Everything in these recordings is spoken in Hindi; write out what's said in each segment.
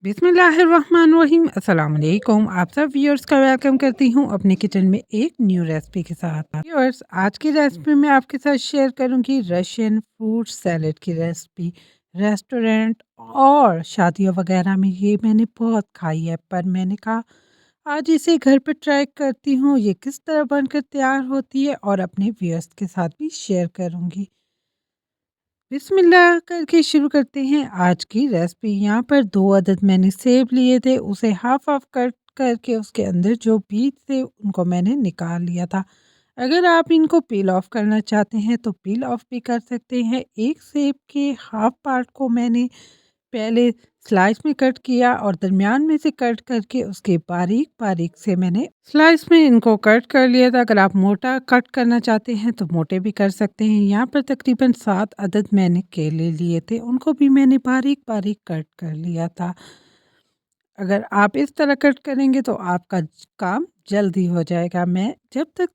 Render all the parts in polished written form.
बिस्मिल्लाहिर्रहमानिर्रहीम अस्सलाम वालेकुम। आप सब व्यूअर्स का वेलकम करती हूँ अपने किचन में एक न्यू रेसिपी के साथ। व्यूअर्स, आज की रेसिपी में आपके साथ शेयर करूँगी रशियन फ्रूट सैलेड की रेसिपी। रेस्टोरेंट और शादियों वगैरह में ये मैंने बहुत खाई है, पर मैंने कहा आज इसे घर पर ट्राई करती हूँ, ये किस तरह बनकर तैयार होती है और अपने व्यूअर्स के साथ भी शेयर करूँगी। बिस्मिल्लाह करके शुरू करते हैं आज की रेसिपी। यहाँ पर 2 अदद मैंने सेब लिए थे, उसे हाफ हाफ कट करके उसके अंदर जो बीज थे उनको मैंने निकाल लिया था। अगर आप इनको पील ऑफ करना चाहते हैं तो पील ऑफ भी कर सकते हैं। एक सेब के हाफ पार्ट को मैंने पहले स्लाइस में कट किया और दरमियान में से कट करके उसके बारीक बारीक से मैंने स्लाइस में इनको कट कर लिया था। अगर आप मोटा कट करना चाहते हैं तो मोटे भी कर सकते हैं। यहाँ पर तकरीबन 7 अदद मैंने केले लिए थे, उनको भी मैंने बारीक बारीक कट कर लिया था। अगर आप इस तरह कट करेंगे तो आपका काम जल्दी हो जाएगा। मैं जब तक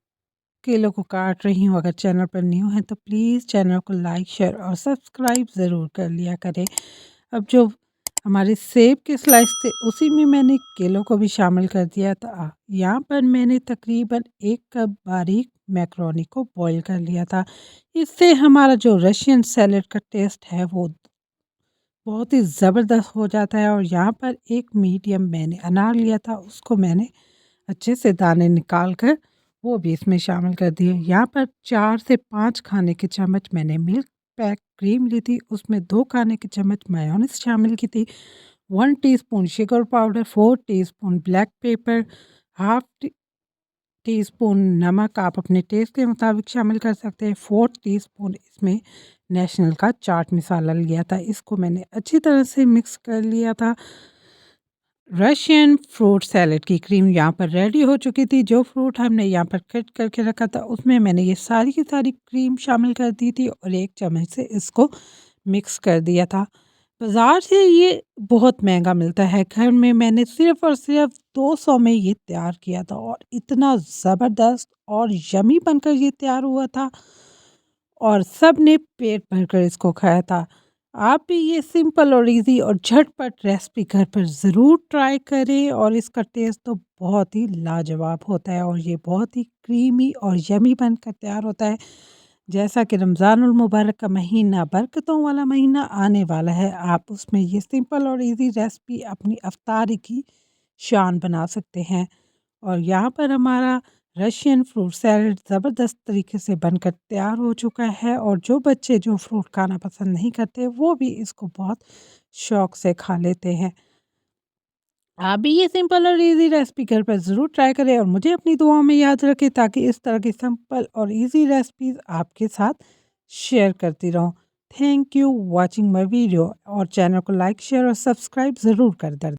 केलों को काट रही हूँ, अगर चैनल पर न्यू है तो प्लीज़ चैनल को लाइक शेयर और सब्सक्राइब ज़रूर कर लिया करें। अब जो हमारे सेब के स्लाइस थे उसी में मैंने केलों को भी शामिल कर दिया था। यहाँ पर मैंने तकरीबन 1 कप बारीक मैक्रोनी को बॉईल कर लिया था। इससे हमारा जो रशियन सैलेड का टेस्ट है वो बहुत ही ज़बरदस्त हो जाता है। और यहाँ पर एक मीडियम मैंने अनार लिया था, उसको मैंने अच्छे से दाने निकाल कर वो भी इसमें शामिल कर दिए। यहाँ पर 4 से 5 खाने के चम्मच मैंने मिल्क पैक क्रीम ली थी, उसमें 2 खाने के चम्मच मेयोनीज शामिल की थी, 1 teaspoon sugar powder, 4 teaspoon black pepper, half teaspoon नमक आप अपने टेस्ट के मुताबिक शामिल कर सकते हैं, 4 टीस्पून इसमें नेशनल का चाट मसाला लिया था। इसको मैंने अच्छी तरह से मिक्स कर लिया था। रशियन फ्रूट सैलेड की क्रीम यहाँ पर रेडी हो चुकी थी। जो फ्रूट हमने यहाँ पर कट करके रखा था उसमें मैंने ये सारी की सारी क्रीम शामिल कर दी थी और 1 चम्मच से इसको मिक्स कर दिया था। बाज़ार से ये बहुत महंगा मिलता है, घर में मैंने सिर्फ़ और सिर्फ 200 में ये तैयार किया था और इतना ज़बरदस्त और यम्मी बनकर ये तैयार हुआ था और सब ने पेट भरकर इसको खाया था। आप भी ये सिंपल और इजी और झटपट रेसिपी घर पर ज़रूर ट्राई करें और इसका टेस्ट तो बहुत ही लाजवाब होता है और ये बहुत ही क्रीमी और यमी बनकर तैयार होता है। जैसा कि रमज़ानुल मुबारक का महीना, बरकतों वाला महीना आने वाला है, आप उसमें ये सिंपल और इजी रेसिपी अपनी अफ्तारी की शान बना सकते हैं। और यहाँ पर हमारा रशियन फ्रूट सैलेड ज़बरदस्त तरीके से बनकर तैयार हो चुका है और जो बच्चे जो फ्रूट खाना पसंद नहीं करते वो भी इसको बहुत शौक से खा लेते हैं। आप भी ये सिंपल और इजी रेसिपी घर पर ज़रूर ट्राई करें और मुझे अपनी दुआओं में याद रखें ताकि इस तरह की सिंपल और इजी रेसिपीज़ आपके साथ शेयर करती रहूं। Thank you watching my video और चैनल को लाइक शेयर और सब्सक्राइब ज़रूर कर दें।